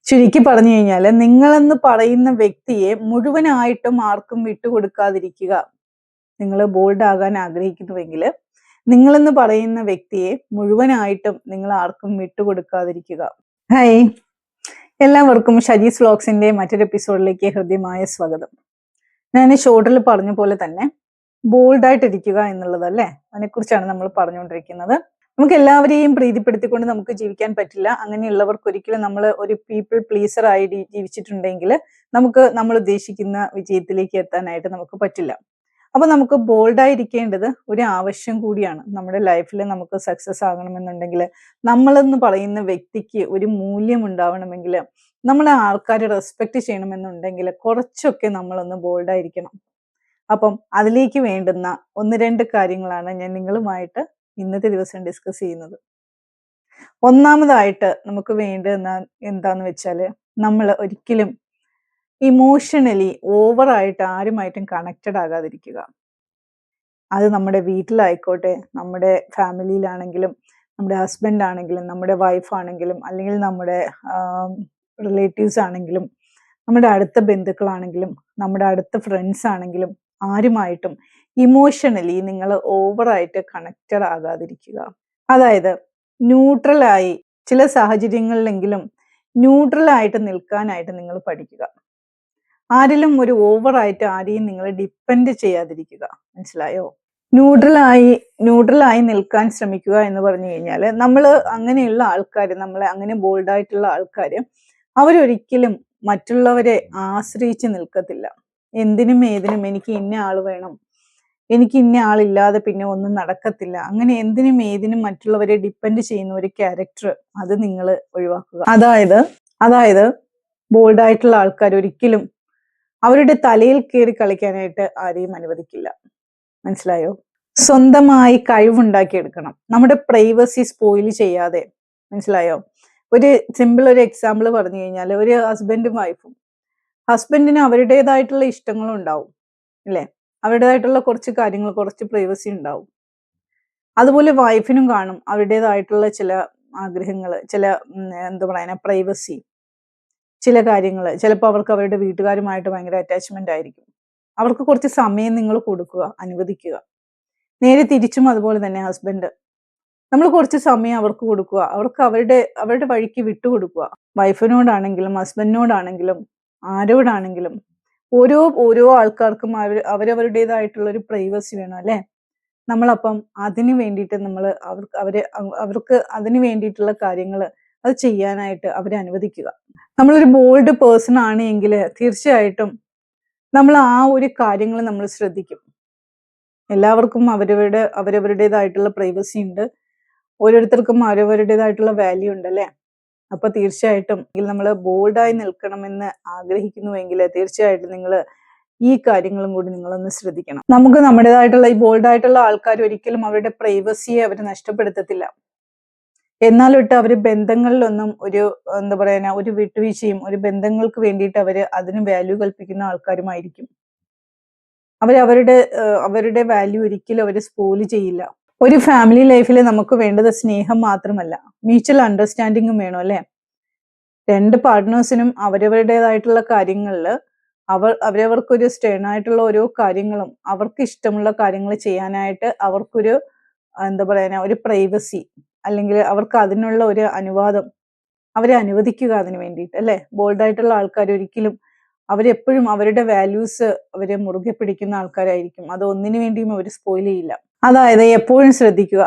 ചുരുക്കി പറഞ്ഞു കഴിഞ്ഞാൽ, നിങ്ങളെന്ന് പറയുന്ന വ്യക്തിയെ മുഴുവനായിട്ടും ആർക്കും വിട്ടുകൊടുക്കാതിരിക്കുക. നിങ്ങൾ ബോൾഡ് ആകാൻ ആഗ്രഹിക്കുന്നുവെങ്കിൽ നിങ്ങളെന്ന് പറയുന്ന വ്യക്തിയെ മുഴുവനായിട്ടും നിങ്ങൾ ആർക്കും വിട്ടുകൊടുക്കാതിരിക്കുക. ഹായ്, എല്ലാവർക്കും ഷജീസ് വ്ലോഗ്സിന്റെ മറ്റൊരു എപ്പിസോഡിലേക്ക് ഹൃദ്യമായ സ്വാഗതം. ഞാൻ ഷോർട്ടിൽ പറഞ്ഞ പോലെ തന്നെ ബോൾഡായിട്ടിരിക്കുക എന്നുള്ളതല്ലേ, അതിനെക്കുറിച്ചാണ് നമ്മൾ പറഞ്ഞുകൊണ്ടിരിക്കുന്നത്. നമുക്ക് എല്ലാവരെയും പ്രീതിപ്പെടുത്തിക്കൊണ്ട് നമുക്ക് ജീവിക്കാൻ പറ്റില്ല. അങ്ങനെയുള്ളവർക്ക് ഒരിക്കലും നമ്മൾ ഒരു പീപ്പിൾ പ്ലീസർ ആയി ജീവിച്ചിട്ടുണ്ടെങ്കിൽ നമുക്ക് നമ്മൾ ഉദ്ദേശിക്കുന്ന വിജയത്തിലേക്ക് എത്താനായിട്ട് നമുക്ക് പറ്റില്ല. അപ്പൊ നമുക്ക് ബോൾഡായിരിക്കേണ്ടത് ഒരു ആവശ്യം കൂടിയാണ്. നമ്മുടെ ലൈഫിൽ നമുക്ക് സക്സസ് ആകണമെന്നുണ്ടെങ്കിൽ, നമ്മളെന്ന് പറയുന്ന വ്യക്തിക്ക് ഒരു മൂല്യം ഉണ്ടാവണമെങ്കിൽ, നമ്മളെ ആൾക്കാർ റെസ്പെക്ട് ചെയ്യണമെന്നുണ്ടെങ്കിൽ കുറച്ചൊക്കെ നമ്മളൊന്ന് ബോൾഡായിരിക്കണം. അപ്പം അതിലേക്ക് വേണ്ടുന്ന ഒന്ന് രണ്ട് കാര്യങ്ങളാണ് ഞാൻ നിങ്ങളുമായിട്ട് ഇന്നത്തെ ദിവസം ഡിസ്കസ് ചെയ്യുന്നത്. ഒന്നാമതായിട്ട് നമുക്ക് വേണ്ടുന്ന എന്താന്ന് വെച്ചാൽ, നമ്മൾ ഒരിക്കലും ഇമോഷണലി ഓവറായിട്ട് ആരുമായിട്ടും കണക്റ്റഡ് ആകാതിരിക്കുക. അത് നമ്മുടെ വീട്ടിലായിക്കോട്ടെ, നമ്മുടെ ഫാമിലിയിലാണെങ്കിലും, നമ്മുടെ ഹസ്ബൻഡ് ആണെങ്കിലും, നമ്മുടെ വൈഫ് ആണെങ്കിലും, അല്ലെങ്കിൽ നമ്മുടെ റിലേറ്റീവ്സ് ആണെങ്കിലും, നമ്മുടെ അടുത്ത ബന്ധുക്കളാണെങ്കിലും, നമ്മുടെ അടുത്ത ഫ്രണ്ട്സ് ആണെങ്കിലും, ആരുമായിട്ടും ഇമോഷണലി നിങ്ങൾ ഓവറായിട്ട് കണക്റ്റഡ് ആകാതിരിക്കുക. അതായത് ന്യൂട്രലായി, ചില സാഹചര്യങ്ങളിലെങ്കിലും ന്യൂട്രലായിട്ട് നിൽക്കാനായിട്ട് നിങ്ങൾ പഠിക്കുക. ആരിലും ഒരു ഓവറായിട്ട് ആരെയും നിങ്ങൾ ഡിപ്പെൻഡ് ചെയ്യാതിരിക്കുക. മനസ്സിലായോ? ന്യൂട്രലായി നിൽക്കാൻ ശ്രമിക്കുക എന്ന് പറഞ്ഞു കഴിഞ്ഞാൽ, നമ്മൾ അങ്ങനെയുള്ള ആൾക്കാർ, നമ്മളെ അങ്ങനെ ബോൾഡായിട്ടുള്ള ആൾക്കാർ, അവരൊരിക്കലും മറ്റുള്ളവരെ ആശ്രയിച്ച് നിൽക്കത്തില്ല. എന്തിനും ഏതിനും എനിക്ക് ഇന്ന ആൾ വേണം, എനിക്ക് ഇന്ന ആളില്ലാതെ പിന്നെ ഒന്നും നടക്കത്തില്ല, അങ്ങനെ എന്തിനും ഏതിനും മറ്റുള്ളവരെ ഡിപ്പെൻഡ് ചെയ്യുന്ന ഒരു ക്യാരക്ടർ, അത് നിങ്ങൾ ഒഴിവാക്കുക. അതായത് ബോൾഡായിട്ടുള്ള ആൾക്കാർ ഒരിക്കലും അവരുടെ തലയിൽ കയറി കളിക്കാനായിട്ട് ആരെയും അനുവദിക്കില്ല. മനസ്സിലായോ? സ്വന്തമായി കഴിവുണ്ടാക്കിയെടുക്കണം, നമ്മുടെ പ്രൈവസി സ്പോയിൽ ചെയ്യാതെ. മനസ്സിലായോ? ഒരു എക്സാമ്പിൾ പറഞ്ഞു കഴിഞ്ഞാൽ, ഒരു ഹസ്ബൻഡും വൈഫും, ഹസ്ബൻഡിന് അവരുടേതായിട്ടുള്ള ഇഷ്ടങ്ങളും ഉണ്ടാവും അല്ലേ, അവരുടേതായിട്ടുള്ള കുറച്ച് കാര്യങ്ങൾ, കുറച്ച് പ്രൈവസി ഉണ്ടാവും. അതുപോലെ വൈഫിനും കാണും അവരുടേതായിട്ടുള്ള ചില ആഗ്രഹങ്ങൾ, ചില എന്താ പറയുക, പ്രൈവസി, ചില കാര്യങ്ങൾ. ചിലപ്പോൾ അവർക്ക് അവരുടെ വീട്ടുകാരുമായിട്ട് ഭയങ്കര അറ്റാച്ച്മെന്റ് ആയിരിക്കും. അവർക്ക് കുറച്ച് സമയം നിങ്ങൾ കൊടുക്കുക, അനുവദിക്കുക. നേരെ തിരിച്ചും അതുപോലെ തന്നെ ഹസ്ബൻഡ്, നമ്മൾ കുറച്ച് സമയം അവർക്ക് കൊടുക്കുക, അവർക്ക് അവരുടെ വഴിക്ക് വിട്ടുകൊടുക്കുക. വൈഫിനോടാണെങ്കിലും ഹസ്ബൻഡിനോടാണെങ്കിലും ആരോടാണെങ്കിലും ഓരോ ആൾക്കാർക്കും അവരവരുടേതായിട്ടുള്ള ഒരു പ്രൈവസി വേണം അല്ലേ. നമ്മളപ്പം അതിന് വേണ്ടിയിട്ട് അവർക്ക് അതിന് വേണ്ടിയിട്ടുള്ള കാര്യങ്ങൾ അത് ചെയ്യാനായിട്ട് അവരെ അനുവദിക്കുക. നമ്മളൊരു ബോൾഡ് പേഴ്സൺ ആണ് എങ്കിൽ തീർച്ചയായിട്ടും നമ്മൾ ആ ഒരു കാര്യങ്ങൾ നമ്മൾ ശ്രദ്ധിക്കും. എല്ലാവർക്കും അവരവരുടേതായിട്ടുള്ള പ്രൈവസി ഉണ്ട്, ഓരോരുത്തർക്കും അവരവരുടേതായിട്ടുള്ള വാല്യൂ ഉണ്ട് അല്ലേ. അപ്പൊ തീർച്ചയായിട്ടും നമ്മൾ ബോൾഡായി നിൽക്കണമെന്ന് ആഗ്രഹിക്കുന്നുവെങ്കിൽ തീർച്ചയായിട്ടും നിങ്ങൾ ഈ കാര്യങ്ങളും കൂടി നിങ്ങളൊന്ന് ശ്രദ്ധിക്കണം. നമുക്ക് നമ്മുടേതായിട്ടുള്ള ഈ ബോൾഡായിട്ടുള്ള ആൾക്കാർ ഒരിക്കലും അവരുടെ പ്രൈവസിയെ അവർ നഷ്ടപ്പെടുത്തത്തില്ല. എന്നാലൊട്ട് അവർ ബന്ധങ്ങളിലൊന്നും ഒരു എന്താ പറയാ, ഒരു വിട്ടുവീഴ്ചയും, ഒരു ബന്ധങ്ങൾക്ക് വേണ്ടിയിട്ട് അതിന് വാല്യൂ കൽപ്പിക്കുന്ന ആൾക്കാരുമായിരിക്കും. അവരുടെ വാല്യൂ ഒരിക്കലും അവർ സ്പോയിൽ ചെയ്യില്ല. ഒരു ഫാമിലി ലൈഫിൽ നമുക്ക് വേണ്ടത് സ്നേഹം മാത്രമല്ല, മ്യൂച്വൽ അണ്ടർസ്റ്റാൻഡിങ്ങും വേണം അല്ലെ. രണ്ട് പാർട്ട്നേഴ്സിനും അവരവരുടേതായിട്ടുള്ള കാര്യങ്ങളിൽ അവരവർക്കൊരു സ്റ്റേൺ ആയിട്ടുള്ള ഓരോ കാര്യങ്ങളും, അവർക്ക് ഇഷ്ടമുള്ള കാര്യങ്ങൾ ചെയ്യാനായിട്ട് അവർക്കൊരു എന്താ പറയാ, ഒരു പ്രൈവസി, അല്ലെങ്കിൽ അവർക്ക് അതിനുള്ള ഒരു അനുവാദം അവരെ അനുവദിക്കുക അതിന് വേണ്ടിയിട്ട് അല്ലെ. ബോൾഡായിട്ടുള്ള ആൾക്കാർ ഒരിക്കലും അവരെപ്പോഴും അവരുടെ വാല്യൂസ് അവരെ മുറുകെ പിടിക്കുന്ന ആൾക്കാരായിരിക്കും. അത് ഒന്നിനു വേണ്ടിയും അവർ സ്പോയിൽ ചെയ്യില്ല. അതായത് എപ്പോഴും ശ്രദ്ധിക്കുക,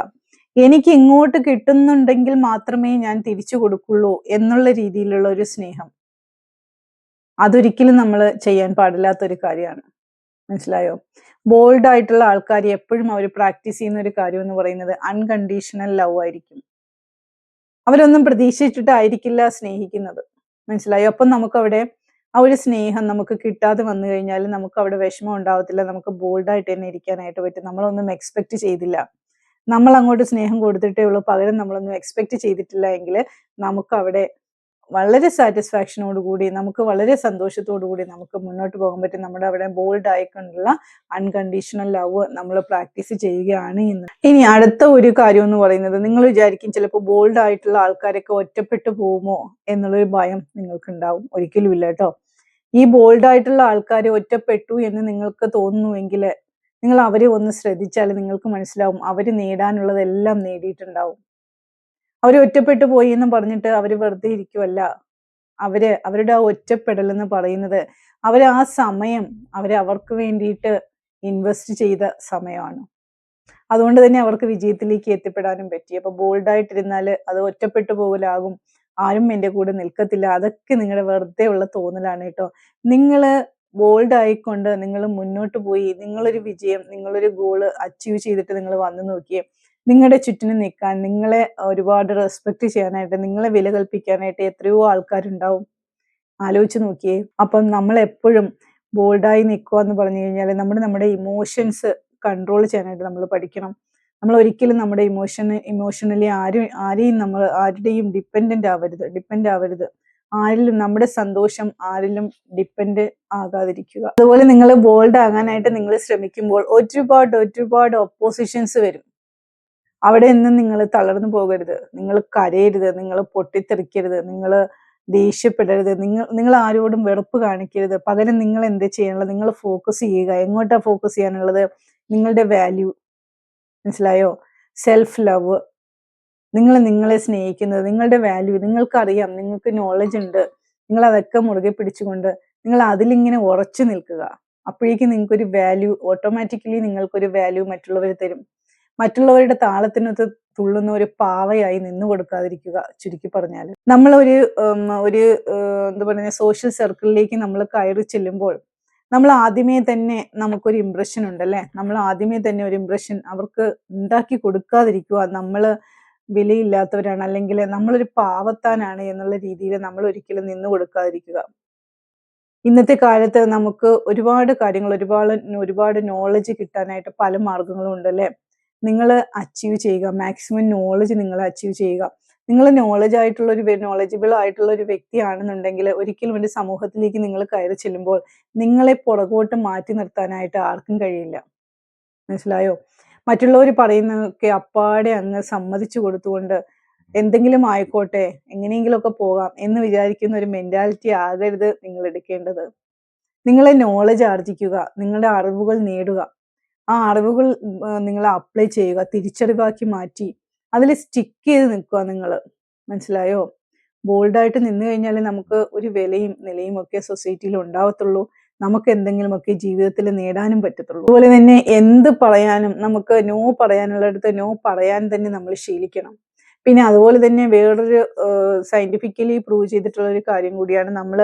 എനിക്ക് ഇങ്ങോട്ട് കിട്ടുന്നുണ്ടെങ്കിൽ മാത്രമേ ഞാൻ തിരിച്ചു കൊടുക്കുള്ളൂ എന്നുള്ള രീതിയിലുള്ള ഒരു സ്നേഹം, അതൊരിക്കലും നമ്മൾ ചെയ്യാൻ പാടില്ലാത്തൊരു കാര്യമാണ്. മനസ്സിലായോ? ബോൾഡ് ആയിട്ടുള്ള ആൾക്കാർ എപ്പോഴും അവർ പ്രാക്ടീസ് ചെയ്യുന്ന ഒരു കാര്യം എന്ന് പറയുന്നത് അൺകണ്ടീഷണൽ ലവ് ആയിരിക്കും. അവരൊന്നും പ്രതീക്ഷിച്ചിട്ടായിരിക്കില്ല സ്നേഹിക്കുന്നത്. മനസ്സിലായോ? അപ്പം നമുക്കവിടെ ആ ഒരു സ്നേഹം നമുക്ക് കിട്ടാതെ വന്നു കഴിഞ്ഞാൽ നമുക്ക് അവിടെ വിഷമം ഉണ്ടാവത്തില്ല. നമുക്ക് ബോൾഡായിട്ട് തന്നെ ഇരിക്കാനായിട്ട് പറ്റും. നമ്മളൊന്നും എക്സ്പെക്ട് ചെയ്തില്ല, നമ്മൾ അങ്ങോട്ട് സ്നേഹം കൊടുത്തിട്ടേ ഉള്ളൂ, പകരം നമ്മളൊന്നും എക്സ്പെക്ട് ചെയ്തിട്ടില്ല എങ്കിൽ നമുക്ക് അവിടെ വളരെ സാറ്റിസ്ഫാക്ഷനോട് കൂടി നമുക്ക് വളരെ സന്തോഷത്തോടു കൂടി നമുക്ക് മുന്നോട്ട് പോകാൻ പറ്റും. നമ്മുടെ അവിടെ ബോൾഡ് ആയിക്കൊണ്ടുള്ള അൺകണ്ടീഷണൽ ലവ് നമ്മൾ പ്രാക്ടീസ് ചെയ്യുകയാണ് എന്ന്. ഇനി അടുത്ത ഒരു കാര്യം എന്ന് പറയുന്നത്, നിങ്ങൾ വിചാരിക്കും ചിലപ്പോൾ ബോൾഡ് ആയിട്ടുള്ള ആൾക്കാരൊക്കെ ഒറ്റപ്പെട്ടു പോകുമോ എന്നുള്ളൊരു ഭയം നിങ്ങൾക്ക് ഉണ്ടാവും. ഒരിക്കലും ഇല്ല കേട്ടോ. ഈ ബോൾഡ് ആയിട്ടുള്ള ആൾക്കാർ ഒറ്റപ്പെട്ടു എന്ന് നിങ്ങൾക്ക് തോന്നുന്നുവെങ്കിൽ നിങ്ങൾ അവരെ ഒന്ന് ശ്രദ്ധിച്ചാൽ നിങ്ങൾക്ക് മനസ്സിലാവും അവർ നേടാനുള്ളതെല്ലാം നേടിയിട്ടുണ്ടാവും. അവർ ഒറ്റപ്പെട്ടു പോയി എന്ന് പറഞ്ഞിട്ട് അവർ വെറുതെ ഇരിക്കുവല്ല. അവരുടെ ആ ഒറ്റപ്പെടൽ എന്ന് പറയുന്നത് ആ സമയം അവർക്ക് വേണ്ടിയിട്ട് ഇൻവെസ്റ്റ് ചെയ്ത സമയമാണ്. അതുകൊണ്ട് തന്നെ അവർക്ക് വിജയത്തിലേക്ക് എത്തിപ്പെടാനും പറ്റി. അപ്പൊ ബോൾഡായിട്ടിരുന്നാൽ അത് ഒറ്റപ്പെട്ടു പോകലാകും, ആരും എൻ്റെ കൂടെ നിൽക്കത്തില്ല, അതൊക്കെ നിങ്ങളുടെ വെറുതെ ഉള്ള തോന്നലാണ് കേട്ടോ. നിങ്ങൾ ബോൾഡ് ആയിക്കൊണ്ട് നിങ്ങൾ മുന്നോട്ട് പോയി നിങ്ങളൊരു വിജയം, നിങ്ങളൊരു ഗോള് അച്ചീവ് ചെയ്തിട്ട് നിങ്ങൾ വന്നു നോക്കിയേ, നിങ്ങളുടെ ചുറ്റിനും നിൽക്കാൻ, നിങ്ങളെ ഒരുപാട് റെസ്പെക്ട് ചെയ്യാനായിട്ട്, നിങ്ങളെ വില കൽപ്പിക്കാനായിട്ട് എത്രയോ ആൾക്കാരുണ്ടാവും. ആലോചിച്ച് നോക്കിയേ. അപ്പം നമ്മൾ എപ്പോഴും ബോൾഡായി നിൽക്കുക എന്ന് പറഞ്ഞു കഴിഞ്ഞാൽ നമ്മുടെ ഇമോഷൻസ് കൺട്രോൾ ചെയ്യാനായിട്ട് നമ്മൾ പഠിക്കണം. നമ്മൾ ഒരിക്കലും നമ്മുടെ ഇമോഷണലി ആരെയും നമ്മൾ ആരുടെയും ഡിപ്പെൻഡ് ആവരുത്. ആരിലും നമ്മുടെ സന്തോഷം ആരിലും ഡിപ്പെൻഡ് ആകാതിരിക്കുക. അതുപോലെ നിങ്ങൾ ബോൾഡ് ആകാനായിട്ട് നിങ്ങൾ ശ്രമിക്കുമ്പോൾ ഒരുപാട് ഒപ്പോസിഷൻസ് വരും. അവിടെ ഒന്നും നിങ്ങൾ തളർന്നു പോകരുത്, നിങ്ങൾ കരയരുത്, നിങ്ങൾ പൊട്ടിത്തെറിക്കരുത്, നിങ്ങൾ ദേഷ്യപ്പെടരുത്, നിങ്ങൾ ആരോടും വെറുപ്പ് കാണിക്കരുത്. പകരം നിങ്ങൾ എന്ത് ചെയ്യാനുള്ളത്, നിങ്ങൾ ഫോക്കസ് ചെയ്യുക. എങ്ങോട്ടാ ഫോക്കസ് ചെയ്യാനുള്ളത്? നിങ്ങളുടെ വാല്യൂ, മനസ്സിലായോ? സെൽഫ് ലവ്, നിങ്ങളെ സ്നേഹിക്കുന്നത്, നിങ്ങളുടെ വാല്യൂ നിങ്ങൾക്കറിയാം, നിങ്ങൾക്ക് നോളജ് ഉണ്ട്, നിങ്ങൾ അതൊക്കെ മുറുകെ പിടിച്ചുകൊണ്ട് നിങ്ങൾ അതിലിങ്ങനെ ഉറച്ചു നിൽക്കുക. അപ്പോഴേക്കും നിങ്ങൾക്കൊരു വാല്യൂ, ഓട്ടോമാറ്റിക്കലി നിങ്ങൾക്കൊരു വാല്യൂ മറ്റുള്ളവർ തരും. മറ്റുള്ളവരുടെ താളത്തിനൊത്ത് തുള്ളുന്ന ഒരു പാവയായി നിന്നു കൊടുക്കാതിരിക്കുക. ചുരുക്കി പറഞ്ഞാൽ നമ്മൾ ഒരു എന്താ പറയുക, സോഷ്യൽ സർക്കിളിലേക്ക് നമ്മൾ കയറി ചെല്ലുമ്പോൾ നമ്മൾ ആദ്യമേ തന്നെ നമുക്കൊരു ഇംപ്രഷൻ ഉണ്ടല്ലേ, നമ്മൾ ആദ്യമേ തന്നെ ഒരു ഇംപ്രഷൻ അവർക്ക് ഉണ്ടാക്കി കൊടുക്കാതിരിക്കുക. നമ്മൾ വിലയില്ലാത്തവരാണ്, അല്ലെങ്കിൽ നമ്മളൊരു പാവത്താനാണ് എന്നുള്ള രീതിയിൽ നമ്മൾ ഒരിക്കലും നിന്നു കൊടുക്കാതിരിക്കുക. ഇന്നത്തെ കാലത്ത് നമുക്ക് ഒരുപാട് കാര്യങ്ങൾ, ഒരുപാട് നോളജ് കിട്ടാനായിട്ട് പല മാർഗങ്ങളും ഉണ്ടല്ലേ. നിങ്ങൾ അച്ചീവ് ചെയ്യുക, മാക്സിമം നോളജ് നിങ്ങൾ അച്ചീവ് ചെയ്യുക. നിങ്ങൾ നോളജബിൾ ആയിട്ടുള്ള ഒരു വ്യക്തിയാണെന്നുണ്ടെങ്കിൽ ഒരിക്കലും ഒരു സമൂഹത്തിലേക്ക് നിങ്ങൾ കയറി ചെല്ലുമ്പോൾ നിങ്ങളെ പുറകോട്ട് മാറ്റി നിർത്താനായിട്ട് ആർക്കും കഴിയില്ല. മനസ്സിലായോ? മറ്റുള്ളവർ പറയുന്നതൊക്കെ അപ്പാടെ അങ്ങ് സമ്മതിച്ചു കൊടുത്തുകൊണ്ട് എന്തെങ്കിലും ആയിക്കോട്ടെ, എങ്ങനെയെങ്കിലുമൊക്കെ പോകാം എന്ന് വിചാരിക്കുന്ന ഒരു മെന്റാലിറ്റി ആകരുത് നിങ്ങൾ എടുക്കേണ്ടത്. നിങ്ങളെ നോളജ് ആർജിക്കുക, നിങ്ങളുടെ അറിവുകൾ നേടുക, ആ അറിവുകൾ നിങ്ങൾ അപ്ലൈ ചെയ്യുക, തിരിച്ചറിവാക്കി മാറ്റി അതിൽ സ്റ്റിക്ക് ചെയ്ത് നിൽക്കുക നിങ്ങൾ. മനസ്സിലായോ? ബോൾഡായിട്ട് നിന്ന് കഴിഞ്ഞാൽ നമുക്ക് ഒരു വിലയും നിലയും ഒക്കെ സൊസൈറ്റിയിൽ ഉണ്ടാവത്തുള്ളൂ. നമുക്ക് എന്തെങ്കിലുമൊക്കെ ജീവിതത്തിൽ നേടാനും പറ്റത്തുള്ളൂ. അതുപോലെ തന്നെ എന്ത് പറയാനും നമുക്ക് നോ പറയാനുള്ളിടത്ത് നോ പറയാൻ തന്നെ നമ്മൾ ശീലിക്കണം. പിന്നെ അതുപോലെ തന്നെ വേറൊരു സയന്റിഫിക്കലി പ്രൂവ് ചെയ്തിട്ടുള്ള ഒരു കാര്യം കൂടിയാണ്, നമ്മൾ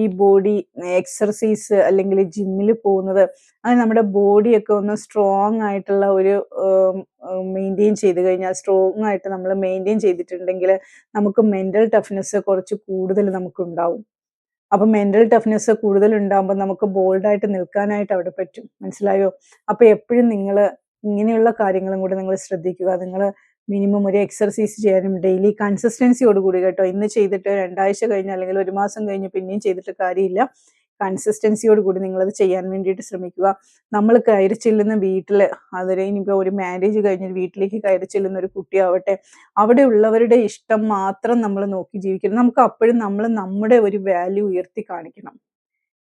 ഈ ബോഡി എക്സർസൈസ് അല്ലെങ്കിൽ ജിമ്മിൽ പോകുന്നത്, അത് നമ്മുടെ ബോഡിയൊക്കെ ഒന്ന് സ്ട്രോങ് ആയിട്ടുള്ള ഒരു മെയിൻറ്റെയിൻ ചെയ്ത് കഴിഞ്ഞാൽ, സ്ട്രോങ് ആയിട്ട് നമ്മൾ മെയിൻറ്റെയിൻ ചെയ്തിട്ടുണ്ടെങ്കിൽ നമുക്ക് മെൻ്റൽ ടഫ്നെസ് കുറച്ച് കൂടുതൽ നമുക്കുണ്ടാവും. അപ്പം മെൻ്റൽ ടഫ്നെസ് കൂടുതൽ ഉണ്ടാകുമ്പോൾ നമുക്ക് ബോൾഡായിട്ട് നിൽക്കാനായിട്ട് അവിടെ പറ്റും. മനസ്സിലായോ? അപ്പോൾ എപ്പോഴും നിങ്ങൾ ഇങ്ങനെയുള്ള കാര്യങ്ങളും കൂടി നിങ്ങൾ ശ്രദ്ധിക്കുക. നിങ്ങൾ മിനിമം ഒരു എക്സർസൈസ് ചെയ്യാനും ഡെയിലി കൺസിസ്റ്റൻസിയോട് കൂടി കേട്ടോ. ഇന്ന് ചെയ്തിട്ട് 2 ആഴ്ച കഴിഞ്ഞ് അല്ലെങ്കിൽ 1 മാസം കഴിഞ്ഞ് പിന്നെയും ചെയ്തിട്ട് കാര്യമില്ല. കൺസിസ്റ്റൻസിയോട് കൂടി നിങ്ങളത് ചെയ്യാൻ വേണ്ടിയിട്ട് ശ്രമിക്കുക. നമ്മൾ കയറി ചെല്ലുന്ന വീട്ടിൽ, അതിൽ ഇനിയിപ്പോൾ ഒരു മാരേജ് കഴിഞ്ഞ് വീട്ടിലേക്ക് കയറി ചെല്ലുന്ന ഒരു കുട്ടിയാവട്ടെ, അവിടെ ഉള്ളവരുടെ ഇഷ്ടം മാത്രം നമ്മൾ നോക്കി ജീവിക്കണം. നമുക്ക് അപ്പോഴും നമ്മുടെ ഒരു വാല്യൂ ഉയർത്തി കാണിക്കണം.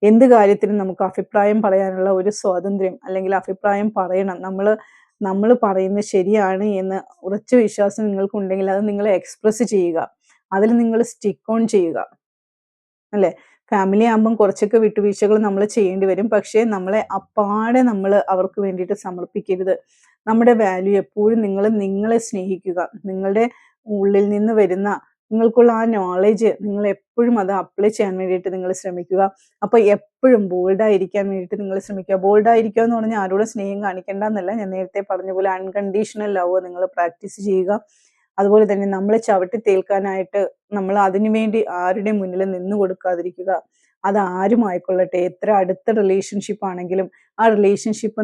എന്ത് കാര്യത്തിനും നമുക്ക് അഭിപ്രായം പറയാനുള്ള ഒരു സ്വാതന്ത്ര്യം, അല്ലെങ്കിൽ അഭിപ്രായം പറയണം. നമ്മൾ പറയുന്നത് ശരിയാണ് എന്ന് ഉറച്ച വിശ്വാസം നിങ്ങൾക്കുണ്ടെങ്കിൽ അത് നിങ്ങൾ എക്സ്പ്രസ് ചെയ്യുക, അതിൽ നിങ്ങൾ സ്റ്റിക്ക് ഓൺ ചെയ്യുക, അല്ലേ? ഫാമിലി ആകുമ്പം കുറച്ചൊക്കെ വിട്ടുവീഴ്ചകൾ നമ്മൾ ചെയ്യേണ്ടി വരും. പക്ഷേ നമ്മളെ അപ്പാടെ നമ്മൾ അവർക്ക് വേണ്ടിയിട്ട് സമർപ്പിക്കരുത്. നമ്മുടെ വാല്യൂ എപ്പോഴും നിങ്ങളെ സ്നേഹിക്കുക. നിങ്ങളുടെ ഉള്ളിൽ നിന്ന് വരുന്ന നിങ്ങൾക്കുള്ള ആ നോളജ് നിങ്ങൾ എപ്പോഴും അത് അപ്ലൈ ചെയ്യാൻ വേണ്ടിയിട്ട് നിങ്ങൾ ശ്രമിക്കുക. അപ്പോൾ എപ്പോഴും ബോൾഡായിരിക്കാൻ വേണ്ടിയിട്ട് നിങ്ങൾ ശ്രമിക്കുക. ബോൾഡായിരിക്കുക എന്ന് പറഞ്ഞാൽ ആരോടും സ്നേഹം കാണിക്കേണ്ട എന്നല്ല, ഞാൻ നേരത്തെ പറഞ്ഞ പോലെ അൺകണ്ടീഷണൽ ലവ് നിങ്ങൾ പ്രാക്ടീസ് ചെയ്യുക. അതുപോലെ തന്നെ നമ്മളെ ചവിട്ടി തേൽക്കാനായിട്ട് നമ്മൾ അതിനുവേണ്ടി ആരുടെ മുന്നിൽ നിന്നു കൊടുക്കാതിരിക്കുക. അത് ആരും ആയിക്കൊള്ളട്ടെ, എത്ര അടുത്ത റിലേഷൻഷിപ്പ് ആണെങ്കിലും ആ റിലേഷൻഷിപ്പ്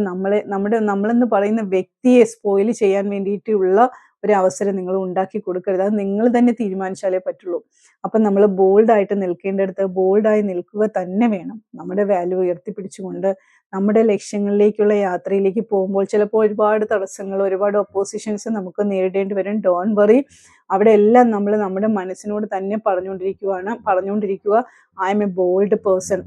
നമ്മളെന്ന് പറയുന്ന വ്യക്തിയെ സ്പോയിൽ ചെയ്യാൻ വേണ്ടിയിട്ടുള്ള ഒരു അവസരം നിങ്ങൾ ഉണ്ടാക്കി കൊടുക്കരുത്. അത് നിങ്ങൾ തന്നെ തീരുമാനിച്ചാലേ പറ്റുള്ളൂ. അപ്പം നമ്മൾ ബോൾഡായിട്ട് നിൽക്കേണ്ടടുത്ത് ബോൾഡായി നിൽക്കുക തന്നെ വേണം. നമ്മുടെ വാല്യൂ ഉയർത്തിപ്പിടിച്ചുകൊണ്ട് നമ്മുടെ ലക്ഷ്യങ്ങളിലേക്കുള്ള യാത്രയിലേക്ക് പോകുമ്പോൾ ചിലപ്പോൾ ഒരുപാട് തടസ്സങ്ങൾ, ഒരുപാട് ഒപ്പോസിഷൻസ് നമുക്ക് നേരിടേണ്ടി വരും. Don't worry. അവിടെ എല്ലാം നമ്മൾ നമ്മുടെ മനസ്സിനോട് തന്നെ പറഞ്ഞുകൊണ്ടിരിക്കുക, I am a bold person.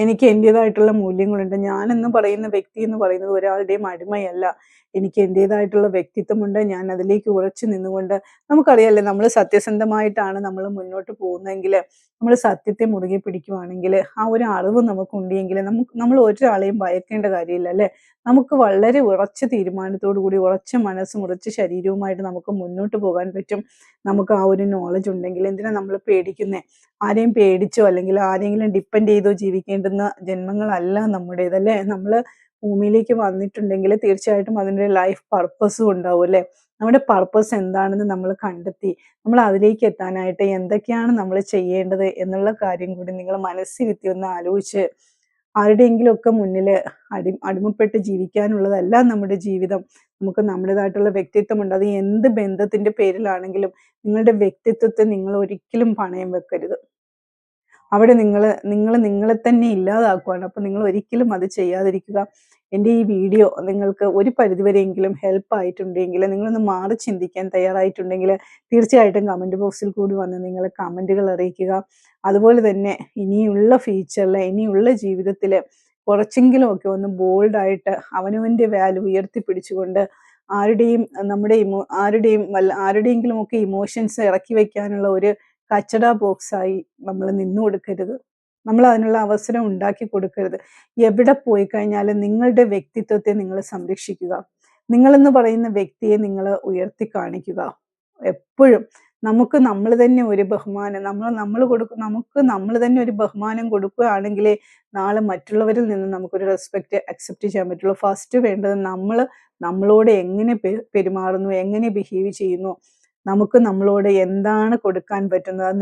എനിക്ക് എൻ്റെതായിട്ടുള്ള മൂല്യങ്ങളുണ്ട്. ഞാനെന്ന് പറയുന്ന വ്യക്തി എന്ന് പറയുന്നത് ഒരാളുടെയും അടിമയല്ല. എനിക്ക് എൻ്റെതായിട്ടുള്ള വ്യക്തിത്വമുണ്ട്. ഞാൻ അതിലേക്ക് ഉറച്ചു നിന്നുകൊണ്ട്, നമുക്കറിയാമല്ലേ, നമ്മൾ സത്യസന്ധമായിട്ടാണ് നമ്മൾ മുന്നോട്ട് പോകുന്നതെങ്കിൽ, നമ്മൾ സത്യത്തെ മുറുകെ പിടിക്കുവാണെങ്കിൽ, ആ ഒരു അറിവ് നമുക്കുണ്ടെങ്കിൽ നമ്മൾ ഒരാളെയും ഭയക്കേണ്ട കാര്യമില്ല, അല്ലേ? നമുക്ക് വളരെ ഉറച്ച തീരുമാനത്തോടു കൂടി, ഉറച്ച മനസ്സും ഉറച്ച ശരീരവുമായിട്ട് നമുക്ക് മുന്നോട്ട് പോകാൻ പറ്റും. നമുക്ക് ആ ഒരു നോളജ് ഉണ്ടെങ്കിൽ. എന്തിനാ നമ്മൾ പേടിക്കുന്നത്? ആരെയും പേടിച്ചോ അല്ലെങ്കിൽ ആരെങ്കിലും ഡിപ്പെൻഡ് ചെയ്തോ ജീവിക്കേണ്ടുന്ന ജന്മങ്ങളല്ല നമ്മുടേതല്ലേ. നമ്മൾ ഭൂമിയിലേക്ക് വന്നിട്ടുണ്ടെങ്കിൽ തീർച്ചയായിട്ടും അതിൻ്റെ ലൈഫ് പർപ്പസും ഉണ്ടാവും, അല്ലേ? നമ്മുടെ പർപ്പസ് എന്താണെന്ന് നമ്മൾ കണ്ടെത്തി നമ്മൾ അതിലേക്ക് എത്താനായിട്ട് എന്തൊക്കെയാണ് നമ്മൾ ചെയ്യേണ്ടത് എന്നുള്ള കാര്യം കൂടി നിങ്ങൾ മനസ്സിരുത്തി ഒന്ന് ആലോചിച്ച്, ആരുടെയെങ്കിലുമൊക്കെ മുന്നിൽ അടിമപ്പെട്ട് ജീവിക്കാനുള്ളതല്ല നമ്മുടെ ജീവിതം. നമുക്ക് നമ്മുടേതായിട്ടുള്ള വ്യക്തിത്വമുണ്ട്. അത് എന്ത് ബന്ധത്തിന്റെ പേരിലാണെങ്കിലും നിങ്ങളുടെ വ്യക്തിത്വത്തെ നിങ്ങൾ ഒരിക്കലും പണയം വെക്കരുത്. അവിടെ നിങ്ങളെ തന്നെ ഇല്ലാതാക്കുവാണ്. അപ്പം നിങ്ങൾ ഒരിക്കലും അത് ചെയ്യാതിരിക്കുക. എൻ്റെ ഈ വീഡിയോ നിങ്ങൾക്ക് ഒരു പരിധിവരെയെങ്കിലും ഹെൽപ്പ് ആയിട്ടുണ്ടെങ്കിൽ, നിങ്ങളൊന്ന് മാറി ചിന്തിക്കാൻ തയ്യാറായിട്ടുണ്ടെങ്കിൽ തീർച്ചയായിട്ടും കമൻറ്റ് ബോക്സിൽ കൂടി വന്ന് നിങ്ങൾ കമൻറ്റുകൾ അറിയിക്കുക. അതുപോലെ തന്നെ ഇനിയുള്ള ഫ്യൂച്ചറിൽ, ഇനിയുള്ള ജീവിതത്തിൽ കുറച്ചെങ്കിലും ഒക്കെ ഒന്ന് ബോൾഡായിട്ട് അവനവൻ്റെ വാല്യൂ ഉയർത്തിപ്പിടിച്ചുകൊണ്ട് ആരുടെയെങ്കിലും ഒക്കെ ഇമോഷൻസ് ഇറക്കി വയ്ക്കാനുള്ള ഒരു കച്ചട ബോക്സായി നമ്മൾ നിന്നു കൊടുക്കരുത്. നമ്മൾ അതിനുള്ള അവസരം ഉണ്ടാക്കി കൊടുക്കരുത്. എവിടെ പോയി കഴിഞ്ഞാലും നിങ്ങളുടെ വ്യക്തിത്വത്തെ നിങ്ങൾ സംരക്ഷിക്കുക. നിങ്ങളെന്ന് പറയുന്ന വ്യക്തിയെ നിങ്ങൾ ഉയർത്തി കാണിക്കുക. എപ്പോഴും നമുക്ക് നമ്മൾ തന്നെ ഒരു ബഹുമാനം നമുക്ക് നമ്മൾ തന്നെ ഒരു ബഹുമാനം കൊടുക്കുകയാണെങ്കിലേ നാളെ മറ്റുള്ളവരിൽ നിന്ന് നമുക്കൊരു റെസ്പെക്റ്റ് അക്സെപ്റ്റ് ചെയ്യാൻ പറ്റുള്ളൂ. ഫസ്റ്റ് വേണ്ടത് നമ്മളോട് എങ്ങനെ പെരുമാറുന്നു, എങ്ങനെ ബിഹേവ് ചെയ്യുന്നു, നമുക്ക് നമ്മളോട് എന്താണ് കൊടുക്കാൻ പറ്റുന്നത്,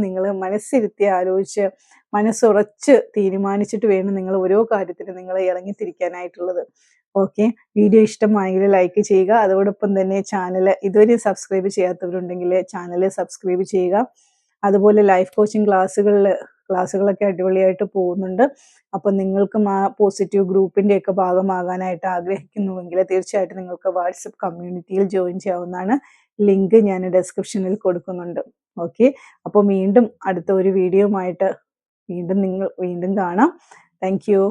നിങ്ങൾ മനസ്സിരുത്തി ആലോചിച്ച് മനസ്സുറച്ച് തീരുമാനിച്ചിട്ട് വേണം നിങ്ങൾ ഓരോ കാര്യത്തിന് നിങ്ങൾ ഇറങ്ങിത്തിരിക്കാനായിട്ടുള്ളത്. ഓക്കെ, വീഡിയോ ഇഷ്ടമായെങ്കിൽ ലൈക്ക് ചെയ്യുക. അതോടൊപ്പം തന്നെ ചാനൽ ഇതുവരെ സബ്സ്ക്രൈബ് ചെയ്യാത്തവരുണ്ടെങ്കിൽ ചാനൽ സബ്സ്ക്രൈബ് ചെയ്യുക. അതുപോലെ ലൈഫ് കോച്ചിങ് ക്ലാസ്സുകളൊക്കെ അടിപൊളിയായിട്ട് പോകുന്നുണ്ട്. അപ്പം നിങ്ങൾക്കും ആ പോസിറ്റീവ് ഗ്രൂപ്പിൻ്റെയൊക്കെ ഭാഗമാകാനായിട്ട് ആഗ്രഹിക്കുന്നുവെങ്കിൽ തീർച്ചയായിട്ടും നിങ്ങൾക്ക് വാട്സപ്പ് കമ്മ്യൂണിറ്റിയിൽ ജോയിൻ ചെയ്യാവുന്നതാണ്. ലിങ്ക് ഞാൻ ഡിസ്ക്രിപ്ഷനിൽ കൊടുക്കുന്നുണ്ട്. ഓക്കെ, അപ്പോൾ വീണ്ടും അടുത്ത ഒരു വീഡിയോയുമായിട്ട് വീണ്ടും കാണാം. Thank you.